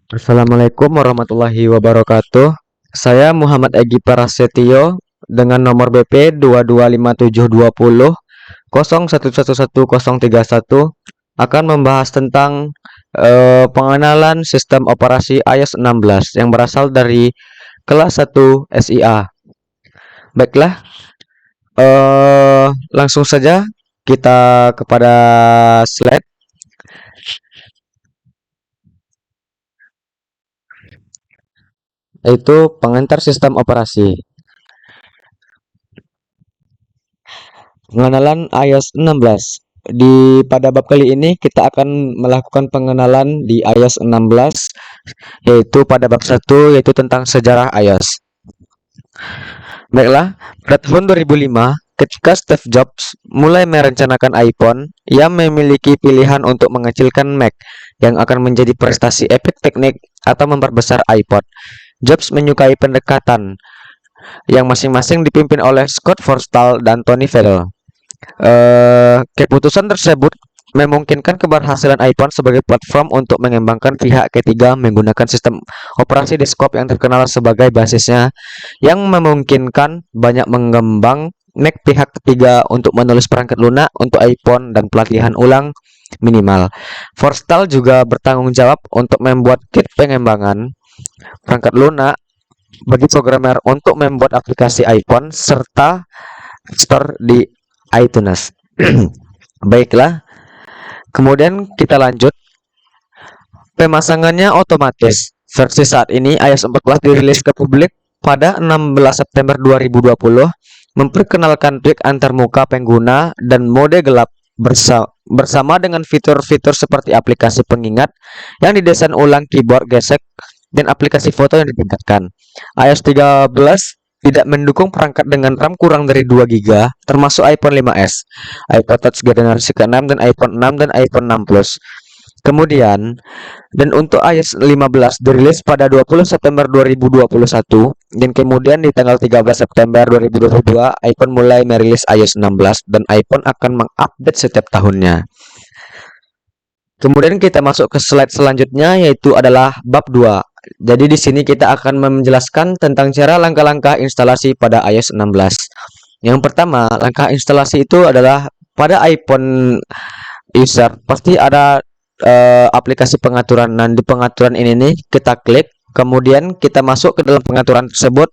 Assalamualaikum warahmatullahi wabarakatuh. Saya Muhammad Egi Prasetyo dengan nomor BP 2255720 01111031 akan membahas tentang pengenalan sistem operasi iOS 16 yang berasal dari kelas 1 SIA. Baiklah, langsung saja kita kepada slide. Yaitu pengantar sistem operasi. Pengenalan iOS 16. Pada bab kali ini kita akan melakukan pengenalan di iOS 16, yaitu pada bab 1 yaitu tentang sejarah iOS. Baiklah, pada tahun 2005 ketika Steve Jobs mulai merencanakan iPhone, ia memiliki pilihan untuk mengecilkan Mac yang akan menjadi prestasi epik teknik atau memperbesar iPod. Jobs menyukai pendekatan yang masing-masing dipimpin oleh Scott Forstall dan Tony Fadell. Keputusan tersebut memungkinkan keberhasilan iPhone sebagai platform untuk mengembangkan pihak ketiga menggunakan sistem operasi desktop yang terkenal sebagai basisnya, yang memungkinkan banyak mengembang Mac pihak ketiga untuk menulis perangkat lunak untuk iPhone dan pelatihan ulang minimal. Forstall juga bertanggung jawab untuk membuat kit pengembangan perangkat lunak bagi programmer untuk membuat aplikasi iPhone serta store di iTunes. Baiklah, kemudian kita lanjut. Pemasangannya otomatis. Versi saat ini iOS 14 dirilis ke publik pada 16 September 2020, memperkenalkan trik antar muka pengguna dan mode gelap bersama dengan fitur-fitur seperti aplikasi pengingat yang didesain ulang, keyboard gesek, dan aplikasi foto yang ditingkatkan. iOS 13 tidak mendukung perangkat dengan RAM kurang dari 2 GB, termasuk iPhone 5s, iPod Touch generasi ke-6, dan iPhone 6 dan iPhone 6 Plus. Kemudian, dan untuk iOS 15 dirilis pada 20 September 2021, dan kemudian di tanggal 13 September 2022, iPhone mulai merilis iOS 16 dan iPhone akan mengupdate setiap tahunnya. Kemudian kita masuk ke slide selanjutnya, yaitu adalah bab 2. Jadi di sini kita akan menjelaskan tentang cara langkah-langkah instalasi pada iOS 16. Yang pertama, langkah instalasi itu adalah pada iPhone user pasti ada aplikasi pengaturan. Nah, di pengaturan ini nih kita klik, kemudian kita masuk ke dalam pengaturan tersebut,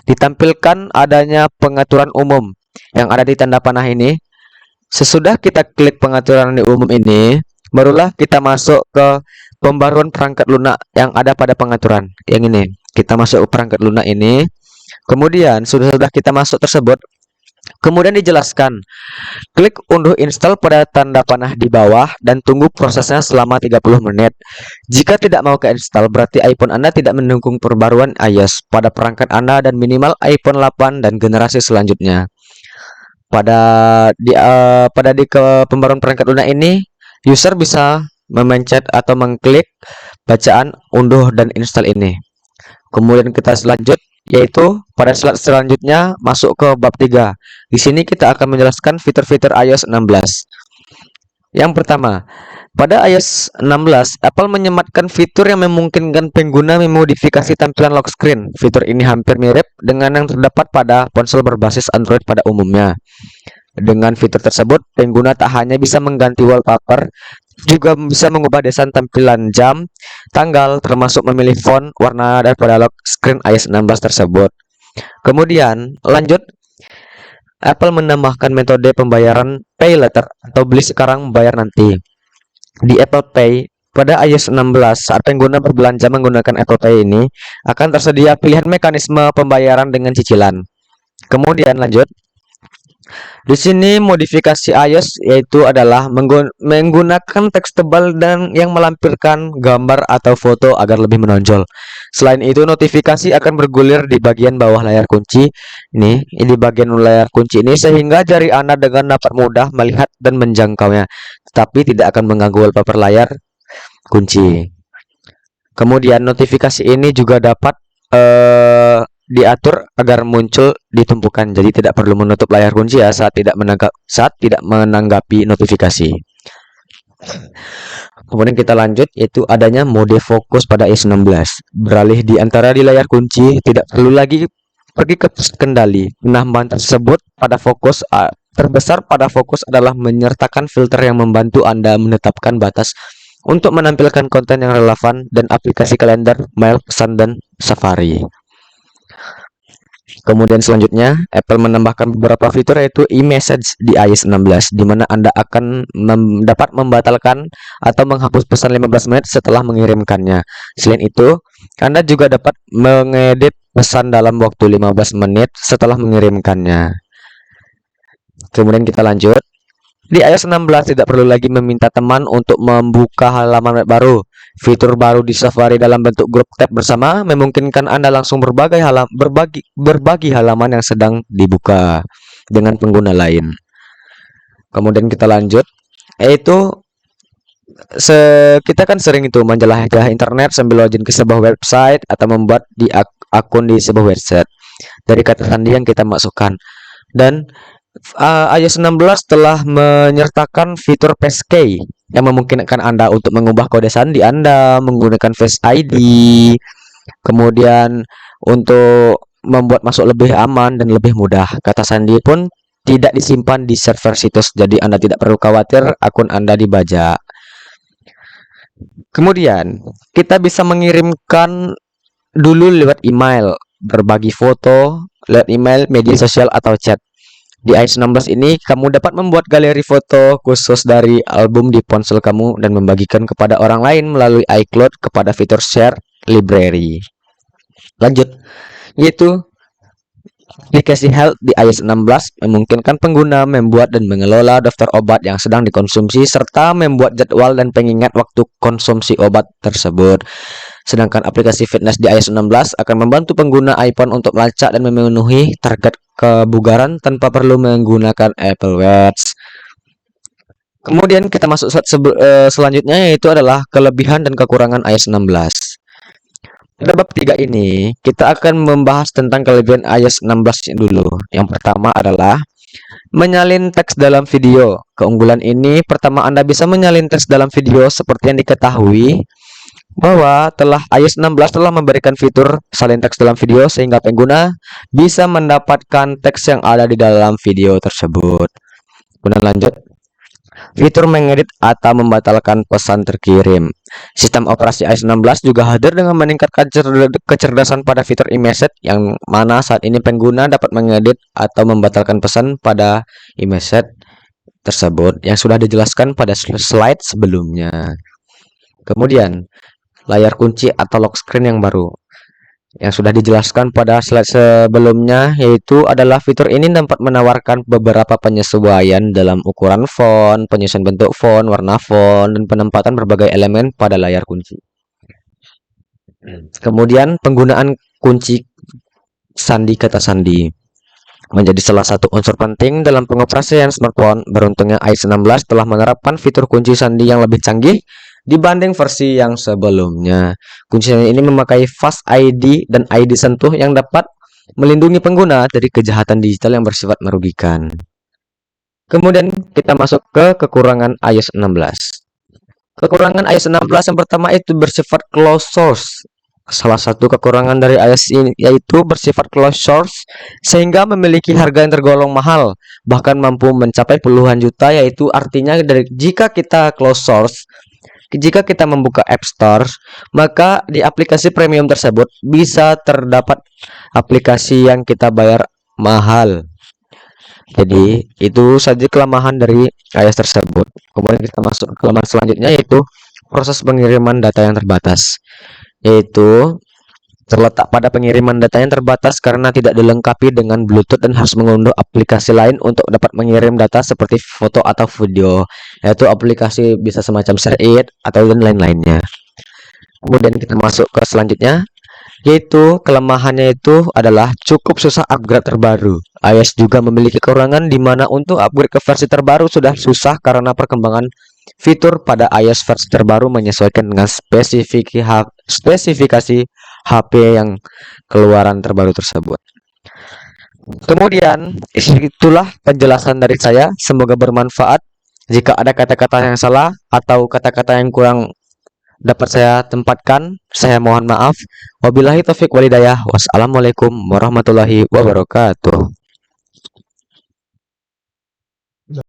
ditampilkan adanya pengaturan umum yang ada di tanda panah ini. Sesudah kita klik pengaturan di umum ini, barulah kita masuk ke pembaruan perangkat lunak yang ada pada pengaturan yang ini. Kita masuk ke perangkat lunak ini. Kemudian sudah kita masuk tersebut, kemudian dijelaskan klik unduh install pada tanda panah di bawah dan tunggu prosesnya selama 30 menit. Jika tidak mau ke install, berarti iPhone Anda tidak mendukung perbaruan iOS pada perangkat Anda dan minimal iPhone 8 dan generasi selanjutnya. Pada pembaruan perangkat lunak ini, user bisa memencet atau mengklik bacaan unduh dan install ini. Kemudian kita selanjut, yaitu pada slide selanjutnya masuk ke bab 3. Di sini kita akan menjelaskan fitur-fitur iOS 16. Yang pertama, pada iOS 16, Apple menyematkan fitur yang memungkinkan pengguna memodifikasi tampilan lock screen. Fitur ini hampir mirip dengan yang terdapat pada ponsel berbasis Android pada umumnya. Dengan fitur tersebut, pengguna tak hanya bisa mengganti wallpaper, juga bisa mengubah desain tampilan jam, tanggal, termasuk memilih font, warna, dan pada lock screen iOS 16 tersebut. Kemudian, lanjut, Apple menambahkan metode pembayaran pay later atau beli sekarang bayar nanti. Di Apple Pay, pada iOS 16, saat pengguna berbelanja menggunakan Apple Pay ini, akan tersedia pilihan mekanisme pembayaran dengan cicilan. Kemudian lanjut. Di sini modifikasi iOS yaitu adalah menggunakan teks tebal dan yang melampirkan gambar atau foto agar lebih menonjol. Selain itu, notifikasi akan bergulir di bagian bawah layar kunci ini, di bagian layar kunci ini, sehingga jari Anda dengan dapat mudah melihat dan menjangkaunya, tetapi tidak akan mengganggu wallpaper layar kunci. Kemudian notifikasi ini juga dapat diatur agar muncul ditumpukan, jadi tidak perlu menutup layar kunci ya saat tidak menanggapi notifikasi. Kemudian kita lanjut, yaitu adanya mode fokus pada iOS 16. Beralih di antara di layar kunci, tidak perlu lagi pergi ke kendali. Penambahan tersebut pada fokus terbesar pada fokus adalah menyertakan filter yang membantu Anda menetapkan batas untuk menampilkan konten yang relevan dan aplikasi kalender, mail, pesan, dan Safari. Kemudian selanjutnya, Apple menambahkan beberapa fitur yaitu e-message di iOS 16, di mana Anda akan dapat membatalkan atau menghapus pesan 15 menit setelah mengirimkannya. Selain itu, Anda juga dapat mengedit pesan dalam waktu 15 menit setelah mengirimkannya. Kemudian kita lanjut. Di iOS 16 tidak perlu lagi meminta teman untuk membuka halaman web baru. Fitur baru di Safari dalam bentuk grup tab bersama memungkinkan Anda langsung berbagi halaman yang sedang dibuka dengan pengguna lain. Kemudian kita lanjut, yaitu kita kan sering itu menjelajah internet sambil login ke sebuah website atau membuat akun di sebuah website dari kata sandi yang kita masukkan. Dan iOS 16 telah menyertakan fitur passkey yang memungkinkan Anda untuk mengubah kode sandi Anda menggunakan Face ID. Kemudian untuk membuat masuk lebih aman dan lebih mudah, kata sandi pun tidak disimpan di server situs, jadi Anda tidak perlu khawatir akun Anda dibajak. Kemudian kita bisa mengirimkan dulu lewat email, berbagi foto lewat email, media sosial, atau chat. Di iOS 16 ini, kamu dapat membuat galeri foto khusus dari album di ponsel kamu dan membagikan kepada orang lain melalui iCloud kepada fitur Share Library. Lanjut, yaitu aplikasi Health di iOS 16 memungkinkan pengguna membuat dan mengelola daftar obat yang sedang dikonsumsi serta membuat jadwal dan pengingat waktu konsumsi obat tersebut. Sedangkan aplikasi fitness di iOS 16 akan membantu pengguna iPhone untuk melacak dan memenuhi target kebugaran tanpa perlu menggunakan Apple Watch. Kemudian kita masuk selanjutnya, yaitu adalah kelebihan dan kekurangan iOS 16. Pada bab 3 ini, kita akan membahas tentang kelebihan iOS 16 dulu. Yang pertama adalah menyalin teks dalam video. Keunggulan ini, pertama, Anda bisa menyalin teks dalam video seperti yang diketahui bahwa iOS 16 telah memberikan fitur salin teks dalam video sehingga pengguna bisa mendapatkan teks yang ada di dalam video tersebut. Kemudian lanjut, fitur mengedit atau membatalkan pesan terkirim. Sistem operasi iOS 16 juga hadir dengan meningkatkan kecerdasan pada fitur e-message, yang mana saat ini pengguna dapat mengedit atau membatalkan pesan pada e-message tersebut yang sudah dijelaskan pada slide sebelumnya. Kemudian layar kunci atau lock screen yang baru yang sudah dijelaskan pada slide sebelumnya, yaitu adalah fitur ini dapat menawarkan beberapa penyesuaian dalam ukuran font, penyusunan bentuk font, warna font, dan penempatan berbagai elemen pada layar kunci. Kemudian penggunaan kunci sandi kata sandi menjadi salah satu unsur penting dalam pengoperasian smartphone. Beruntungnya iOS 16 telah menerapkan fitur kunci sandi yang lebih canggih dibanding versi yang sebelumnya. Kunci sandi ini memakai Face ID dan ID sentuh yang dapat melindungi pengguna dari kejahatan digital yang bersifat merugikan. Kemudian kita masuk ke kekurangan iOS 16. Kekurangan iOS 16 yang pertama itu bersifat closed source. Salah satu kekurangan dari iOS ini yaitu bersifat closed source sehingga memiliki harga yang tergolong mahal, bahkan mampu mencapai puluhan juta, yaitu artinya jika kita closed source, jika kita membuka App Store, maka di aplikasi premium tersebut bisa terdapat aplikasi yang kita bayar mahal. Jadi itu saja kelemahan dari iOS tersebut. Kemudian kita masuk ke kelemahan selanjutnya, yaitu proses pengiriman data yang terbatas, yaitu terletak pada pengiriman data yang terbatas karena tidak dilengkapi dengan Bluetooth dan harus mengunduh aplikasi lain untuk dapat mengirim data seperti foto atau video, yaitu aplikasi bisa semacam ShareIt atau dan lain-lainnya. Kemudian kita masuk ke selanjutnya, yaitu kelemahannya itu adalah cukup susah upgrade terbaru. iOS juga memiliki kekurangan di mana untuk upgrade ke versi terbaru sudah susah karena perkembangan fitur pada iOS versi terbaru menyesuaikan dengan spesifikasi HP yang keluaran terbaru tersebut. Kemudian itulah penjelasan dari saya, semoga bermanfaat. Jika ada kata-kata yang salah atau kata-kata yang kurang dapat saya tempatkan, saya mohon maaf. Wabillahi taufik walhidayah. Wassalamualaikum warahmatullahi wabarakatuh.